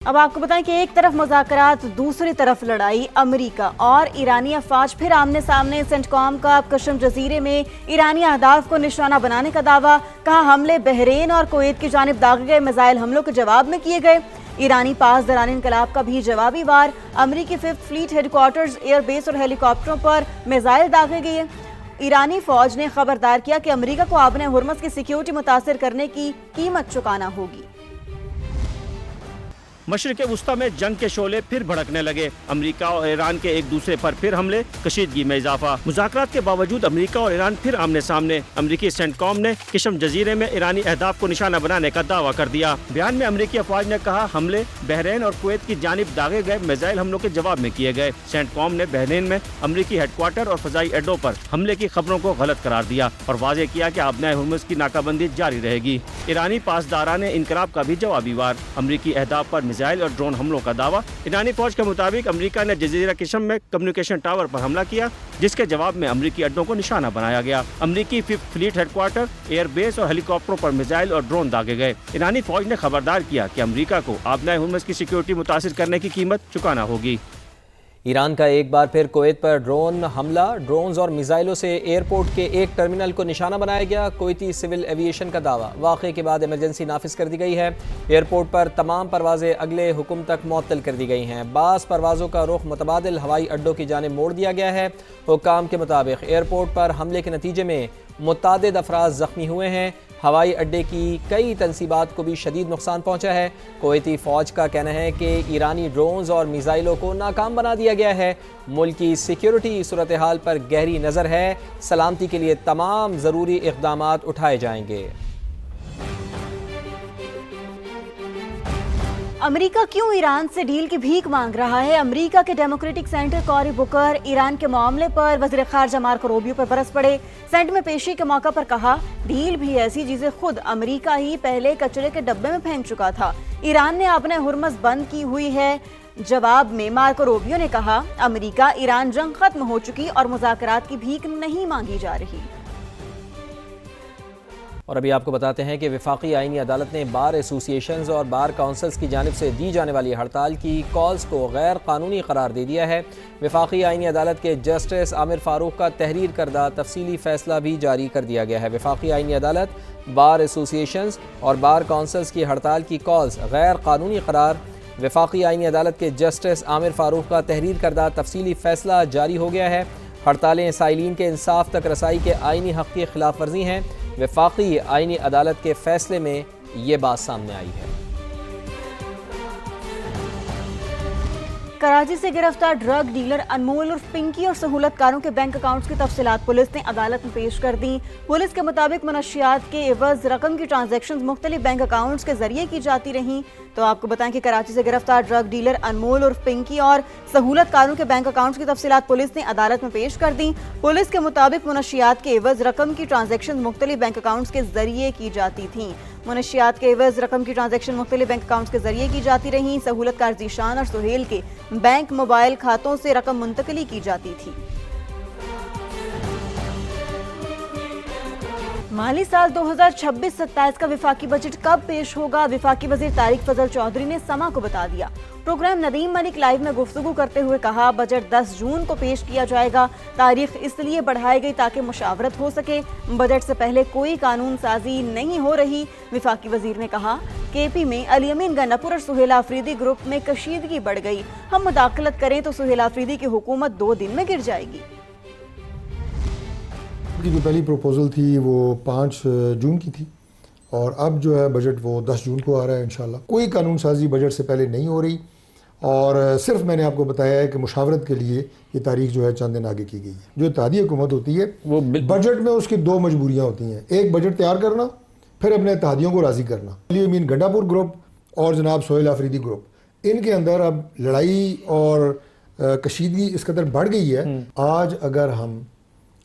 اب آپ کو بتائیں کہ ایک طرف مذاکرات دوسری طرف لڑائی۔ امریکہ اور ایرانی افواج پھر آمنے سامنے۔ سینٹ کام کا کشم جزیرے میں ایرانی اہداف کو نشانہ بنانے کا دعویٰ۔ کہا حملے بحرین اور کویت کی جانب داغے گئے میزائل حملوں کے جواب میں کیے گئے۔ ایرانی پاس دوران انقلاب کا بھی جوابی وار۔ امریکی 5th fleet headquarters, air base اور ہیلی کاپٹروں پر میزائل داغے گئے۔ ایرانی فوج نے خبردار کیا کہ امریکہ کو آبِ ہرمز کی سیکیورٹی متاثر کرنے کی قیمت چکانا ہوگی۔ مشرق وسطی میں جنگ کے شعلے پھر بھڑکنے لگے۔ امریکہ اور ایران کے ایک دوسرے پر پھر حملے، کشیدگی میں اضافہ۔ مذاکرات کے باوجود امریکہ اور ایران پھر آمنے سامنے۔ امریکی سینٹ کام نے کشم جزیرے میں ایرانی اہداف کو نشانہ بنانے کا دعویٰ کر دیا۔ بیان میں امریکی افواج نے کہا حملے بحرین اور کویت کی جانب داغے گئے میزائل حملوں کے جواب میں کیے گئے۔ سینٹ کام نے بحرین میں امریکی ہیڈ کوارٹر اور فضائی اڈوں پر حملے کی خبروں کو غلط قرار دیا اور واضح کیا کہ آبِ ہرمز کی ناکہ بندی جاری رہے گی۔ ایرانی پاسداران انقلاب کا بھی جوابی وار۔ امریکی اہداف پر میزائل اور ڈرون حملوں کا دعویٰ۔ ایرانی فوج کے مطابق امریکہ نے جزیرہ کشم میں کمیونیکیشن ٹاور پر حملہ کیا، جس کے جواب میں امریکی اڈوں کو نشانہ بنایا گیا۔ امریکی 5th fleet headquarter, air base اور ہیلی کاپٹروں پر میزائل اور ڈرون داغے گئے۔ ایرانی فوج نے خبردار کیا کہ امریکہ کو آبِ ہرمز کی سیکیورٹی متاثر کرنے کی قیمت چکانا ہوگی۔ ایران کا ایک بار پھر کویت پر ڈرون حملہ۔ ڈرونز اور میزائلوں سے ایئرپورٹ کے ایک ٹرمینل کو نشانہ بنایا گیا۔ کویتی سول ایوییشن کا دعویٰ، واقعے کے بعد ایمرجنسی نافذ کر دی گئی ہے۔ ایئرپورٹ پر تمام پروازیں اگلے حکم تک معطل کر دی گئی ہیں۔ بعض پروازوں کا رخ متبادل ہوائی اڈوں کی جانب موڑ دیا گیا ہے۔ حکام کے مطابق ایئرپورٹ پر حملے کے نتیجے میں متعدد افراد زخمی ہوئے ہیں۔ ہوائی اڈے کی کئی تنصیبات کو بھی شدید نقصان پہنچا ہے۔ کویتی فوج کا کہنا ہے کہ ایرانی ڈرونز اور میزائلوں کو ناکام بنا دیا گیا ہے۔ ملک کی سیکیورٹی صورتحال پر گہری نظر ہے۔ سلامتی کے لیے تمام ضروری اقدامات اٹھائے جائیں گے۔ امریکہ کیوں ایران سے ڈیل کی بھیک مانگ رہا ہے؟ امریکہ کے ڈیموکریٹک سینیٹر کوری بوکر ایران کے معاملے پر وزیر خارجہ مارکو روبیو پر برس پڑے۔ سینٹ میں پیشی کے موقع پر کہا ڈیل بھی ایسی جسے خود امریکہ ہی پہلے کچرے کے ڈبے میں پھینک چکا تھا۔ ایران نے آبِ ہرمز بند کی ہوئی ہے۔ جواب میں مارکو روبیو نے کہا امریکہ ایران جنگ ختم ہو چکی اور مذاکرات کی بھیک نہیں مانگی جا رہی۔ اور ابھی آپ کو بتاتے ہیں کہ وفاقی آئینی عدالت نے بار ایسوسی ایشنز اور بار کونسلز کی جانب سے دی جانے والی ہڑتال کی کالز کو غیر قانونی قرار دے دیا ہے۔ وفاقی آئینی عدالت کے جسٹس عامر فاروق کا تحریر کردہ تفصیلی فیصلہ بھی جاری کر دیا گیا ہے۔ وفاقی آئینی عدالت بار ایسوسی ایشنز اور بار کونسلز کی ہڑتال کی کالز غیر قانونی قرار۔ وفاقی آئینی عدالت کے جسٹس عامر فاروق کا تحریر کردہ تفصیلی فیصلہ جاری ہو گیا ہے۔ ہڑتالیں سائلین کے انصاف تک رسائی کے آئینی حق کی خلاف ورزی ہیں۔ وفاقی آئینی عدالت کے فیصلے میں یہ بات سامنے آئی ہے۔ کراچی سے گرفتار ڈرگ ڈیلر انمول عرف پنکی اور سہولت کاروں کے بینک اکاؤنٹس کی تفصیلات پولیس نے عدالت میں پیش کر دیں۔ پولیس کے مطابق منشیات کے عوض رقم کی ٹرانزیکشنز مختلف بینک اکاؤنٹس کے ذریعے کی جاتی رہیں۔ تو آپ کو بتائیں کہ کراچی سے گرفتار ڈرگ ڈیلر انمول عرف پنکی اور سہولت کاروں کے بینک اکاؤنٹس کی تفصیلات پولیس نے عدالت میں پیش کر دیں۔ پولیس کے مطابق منشیات کے عوض رقم کی ٹرانزیکشن مختلف بینک اکاؤنٹس کے ذریعے کی جاتی تھیں۔ منشیات کے عوض رقم کی ٹرانزیکشن مختلف بینک اکاؤنٹس کے ذریعے کی جاتی رہیں۔ سہولت کار ذیشان اور سہیل کے بینک موبائل کھاتوں سے رقم منتقلی کی جاتی تھی۔ مالی سال 2026-27 کا وفاقی بجٹ کب پیش ہوگا؟ وفاقی وزیر طارق فضل چودھری نے سما کو بتا دیا۔ پروگرام ندیم ملک لائیو میں گفتگو کرتے ہوئے کہا بجٹ 10 جون کو پیش کیا جائے گا۔ تاریخ اس لیے بڑھائی گئی تاکہ مشاورت ہو سکے۔ بجٹ سے پہلے کوئی قانون سازی نہیں ہو رہی۔ وفاقی وزیر نے کہا کے پی میں علی امین گناپور اور سہیل آفریدی گروپ میں کشیدگی بڑھ گئی۔ ہم مداخلت کریں تو سہیل آفریدی کی حکومت 2 دن میں گر جائے گی۔ کی جو پہلی پروپوزل تھی وہ 5 جون کی تھی اور اب جو ہے بجٹ وہ 10 جون کو آ رہا ہے انشاءاللہ۔ کوئی قانون سازی بجٹ سے پہلے نہیں ہو رہی اور صرف میں نے آپ کو بتایا ہے کہ مشاورت کے لیے یہ تاریخ جو ہے چند دن آگے کی گئی ہے۔ جو اتحادی حکومت ہوتی ہے وہ بجٹ میں اس کی 2 مجبوریاں ہوتی ہیں، ایک بجٹ تیار کرنا، پھر اپنے اتحادیوں کو راضی کرنا۔ علی امین گنڈاپور گروپ اور جناب سہیل آفریدی گروپ، ان کے اندر اب لڑائی اور کشیدگی اس قدر بڑھ گئی ہے۔ آج اگر ہم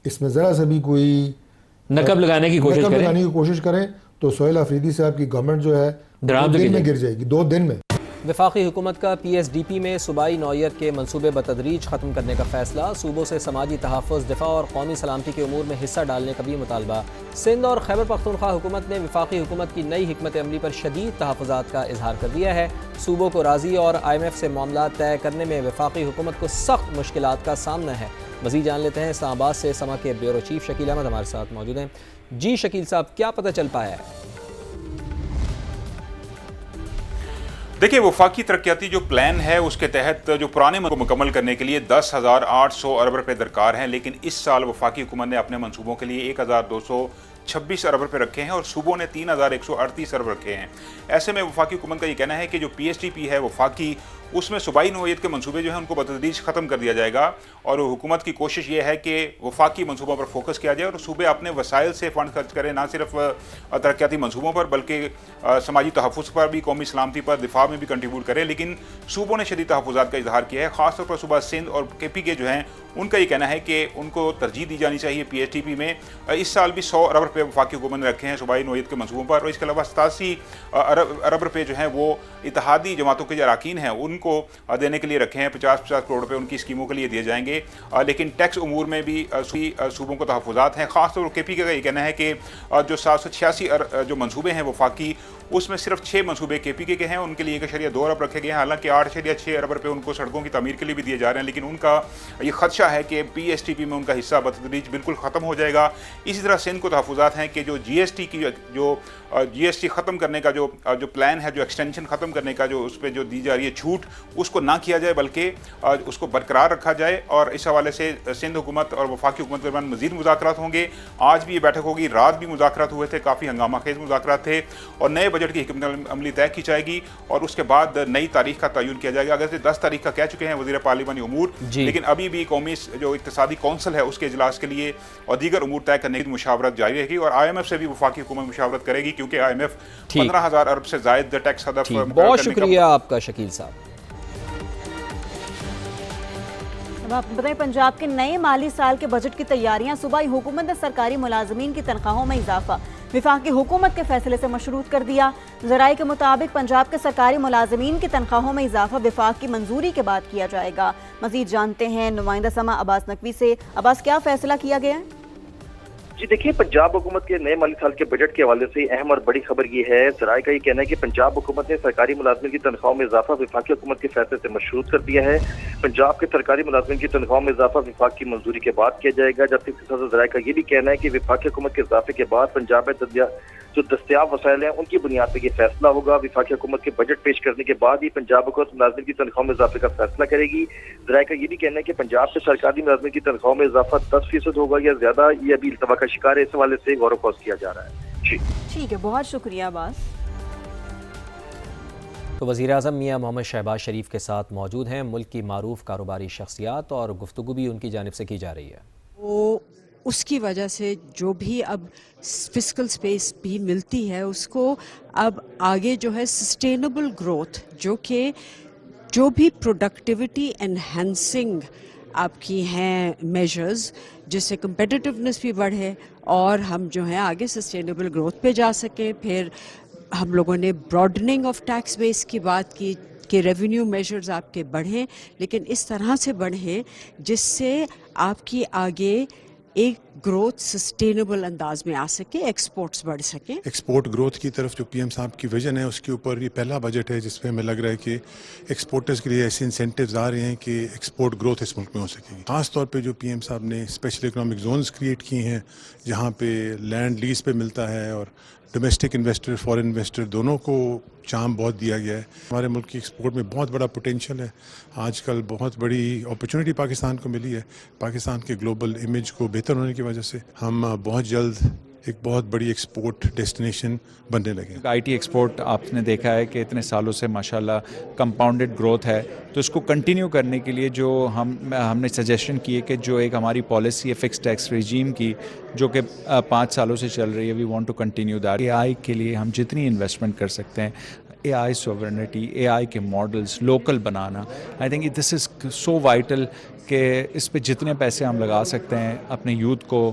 اس میں ذرا سا بھی کوئی نقب لگانے کی کوشش کریں تو سہیل آفریدی صاحب کی گورنمنٹ جو ہے 2 دن میں گر جائے گی، 2 دن میں۔ وفاقی حکومت کا PSDP میں صوبائی نوعیت کے منصوبے بتدریج ختم کرنے کا فیصلہ، صوبوں سے سماجی تحفظ، دفاع اور قومی سلامتی کے امور میں حصہ ڈالنے کا بھی مطالبہ۔ سندھ اور خیبر پختونخوا حکومت نے وفاقی حکومت کی نئی حکمت عملی پر شدید تحفظات کا اظہار کر دیا ہے۔ صوبوں کو راضی اور IMF سے معاملات طے کرنے میں وفاقی حکومت کو سخت مشکلات کا سامنا ہے۔ مزید جان لیتے ہیں اسلام آباد سے سما کے بیورو چیف شکیل احمد ہمارے ساتھ موجود ہیں۔ جی شکیل صاحب، کیا پتہ چل پایا ہے؟ دیکھیں، وفاقی ترقیاتی جو پلان ہے اس کے تحت جو پرانے کو مکمل کرنے کے لیے 10,800 ارب روپے درکار ہیں، لیکن اس سال وفاقی حکومت نے اپنے منصوبوں کے لیے 1,226 ارب روپے رکھے ہیں اور صوبوں نے 3,138 ارب رکھے ہیں۔ ایسے میں وفاقی حکومت کا یہ کہنا ہے کہ جو PSDP ہے وفاقی، اس میں صوبائی نوعیت کے منصوبے جو ہیں ان کو بتدریج ختم کر دیا جائے گا، اور حکومت کی کوشش یہ ہے کہ وفاقی منصوبوں پر فوکس کیا جائے اور صوبے اپنے وسائل سے فنڈ خرچ کریں، نہ صرف ترقیاتی منصوبوں پر بلکہ سماجی تحفظ پر بھی، قومی سلامتی پر، دفاع میں بھی کنٹریبیوٹ کریں۔ لیکن صوبوں نے شدید تحفظات کا اظہار کیا ہے، خاص طور پر صوبہ سندھ اور KPK جو ہیں ان کا یہ کہنا ہے کہ ان کو ترجیح دی جانی چاہیے PSDP میں۔ اس سال بھی 100 ارب روپے وفاقی حکومت نے رکھے ہیں صوبائی نوعیت کے منصوبوں پر، اور اس کے علاوہ 87 ارب روپے جو ہیں وہ اتحادی جماعتوں کے جو اراکین ہیں ان کو دینے کے لیے رکھے ہیں۔ 50 کروڑ روپے ان کی اسکیموں کے لیے دیے جائیں گے، لیکن ٹیکس امور میں بھی صوبوں کو تحفظات ہیں۔ خاص طور پر KPK کا یہ کہنا ہے کہ جو 786 جو منصوبے ہیں وفاقی، اس میں صرف 6 منصوبے KPK کے ہیں، ان کے لیے 1.2 ارب رکھے گئے ہیں، حالانکہ 8.6 ارب روپے ان کو سڑکوں کی تعمیر کے لیے بھی دیے جا رہے ہیں، لیکن ان کا یہ خدشہ ہے کہ PSDP میں ان کا حصہ بتدریج بالکل ختم ہو جائے گا۔ اسی طرح سندھ کو تحفظات ہیں کہ جو GST کی جو GST ختم کرنے کا جو پلان ہے، جو ایکسٹینشن ختم کرنے کا جو اس پہ جو دی جا رہی ہے چھوٹ، اس کو نہ کیا جائے بلکہ اس کو برقرار رکھا جائے، اور اس حوالے سے سندھ حکومت اور وفاقی حکومت کے درمیان مزید مذاکرات ہوں گے۔ آج بھی یہ بیٹھک ہوگی، رات بھی مذاکرات ہوئے تھے، کافی ہنگامہ خیز مذاکرات تھے، اور نئے بجٹ کی حکمت عملی طے کی جائے گی اور اس کے بعد نئی تاریخ کا تعین کیا جائے گا۔ اگرچہ 10 تاریخ کا کہہ چکے ہیں وزیر پارلیمانی امور، لیکن ابھی بھی قومی جو اقتصادی کونسل ہے اس کے اجلاس کے لیے اور دیگر امور طے کرنے کی مشاورت جاری رہے گی، اور IMF سے بھی وفاقی حکومت مشاورت کرے گی، کیونکہ IMF 15,000 ارب سے زائد ٹیکس ہدف۔ بہت شکریہ آپ کا شکیل صاحب۔ اب آپ بتائیں، پنجاب کے نئے مالی سال کے بجٹ کی تیاریاں، صوبائی حکومت نے سرکاری ملازمین کی تنخواہوں میں اضافہ وفاقی حکومت کے فیصلے سے مشروط کر دیا۔ ذرائع کے مطابق پنجاب کے سرکاری ملازمین کی تنخواہوں میں اضافہ وفاق کی منظوری کے بعد کیا جائے گا۔ مزید جانتے ہیں نمائندہ سما عباس نقوی سے۔ عباس، کیا فیصلہ کیا گیا ہے؟ جی دیکھیے، پنجاب حکومت کے نئے مالی سال کے بجٹ کے حوالے سے اہم اور بڑی خبر یہ ہے، ذرائع کا یہ کہنا ہے کہ پنجاب حکومت نے سرکاری ملازمین کی تنخواہوں میں اضافہ وفاقی حکومت کے فیصلے سے مشروط کر دیا ہے۔ پنجاب کے سرکاری ملازمین کی تنخواہوں میں اضافہ وفاق کی منظوری کے بعد کیا جائے گا، جبکہ صدر ذرائع کا یہ بھی کہنا ہے کہ وفاقی حکومت کے اضافے کے بعد پنجاب میں جو دستیاب وسائل ہیں ان کی بنیاد پر یہ فیصلہ ہوگا۔ وفاقی حکومت کے بجٹ پیش کرنے کے بعد ہی پنجاب حکومت ملازمین کی تنخواہوں میں اضافے کا فیصلہ کرے گی۔ ذرائع کا یہ بھی کہنا ہے کہ پنجاب کے سرکاری ملازمین کی تنخواہوں میں اضافہ 10% ہوگا یا زیادہ، یہ ابھی التوا کا شکار ہے، اس حوالے سے غور و خوض کیا جا رہا ہے۔ جی ٹھیک ہے، بہت شکریہ عباس۔ تو وزیر اعظم میاں محمد شہباز شریف کے ساتھ موجود ہیں ملک کی معروف کاروباری شخصیات، اور گفتگو بھی ان کی جانب سے کی جا رہی ہے۔ وہ اس کی وجہ سے جو بھی اب فسکل سپیس بھی ملتی ہے، اس کو اب آگے جو ہے سسٹینیبل گروتھ، جو کہ جو بھی پروڈکٹیوٹی انہینسنگ آپ کی ہیں میجرز، جس سے کمپیٹیٹیونیس بھی بڑھے اور ہم جو ہیں آگے سسٹینیبل گروتھ پہ جا سکیں۔ پھر ہم لوگوں نے براڈننگ آف ٹیکس بیس کی بات کی کہ ریونیو میجرز آپ کے بڑھیں، لیکن اس طرح سے بڑھیں جس سے آپ کی آگے ایک گروتھ سسٹینیبل انداز میں آ سکے، ایکسپورٹس بڑھ سکیں۔ ایکسپورٹ گروتھ کی طرف جو PM صاحب کی ویژن ہے، اس کے اوپر یہ پہلا بجٹ ہے جس پہ ہمیں لگ رہا ہے کہ ایکسپورٹرز کے لیے ایسے انسینٹیوز آ رہے ہیں کہ ایکسپورٹ گروتھ اس ملک میں ہو سکے گی۔ خاص طور پہ جو PM صاحب نے اسپیشل اکنامک زونز کریٹ کی ہیں، جہاں پہ لینڈ لیز پہ ملتا ہے اور ڈومیسٹک انویسٹر فارن انویسٹر دونوں کو چانس بہت دیا گیا ہے۔ ہمارے ملک کی ایکسپورٹ میں بہت بڑا پوٹینشیل ہے، آج کل بہت بڑی اپرچونٹی پاکستان کو ملی ہے۔ پاکستان کے گلوبل امیج کو بہتر ہونے کی وجہ سے ہم بہت جلد ایک بہت بڑی ایکسپورٹ ڈیسٹینیشن بننے لگے۔ IT ایکسپورٹ آپ نے دیکھا ہے کہ اتنے سالوں سے ماشاءاللہ کمپاؤنڈڈ گروتھ ہے، تو اس کو کنٹینیو کرنے کے لیے جو ہم نے سجیشن کی ہے کہ جو ایک ہماری پالیسی ہے فکس ٹیکس ریجیم کی، جو کہ 5 سالوں سے چل رہی ہے، we want to continue that. AI کے لیے ہم جتنی انویسٹمنٹ کر سکتے ہیں، AI سوورنٹی، AI کے models local banana, I think this is so vital کہ اس پہ جتنے پیسے ہم لگا سکتے ہیں اپنے یوتھ کو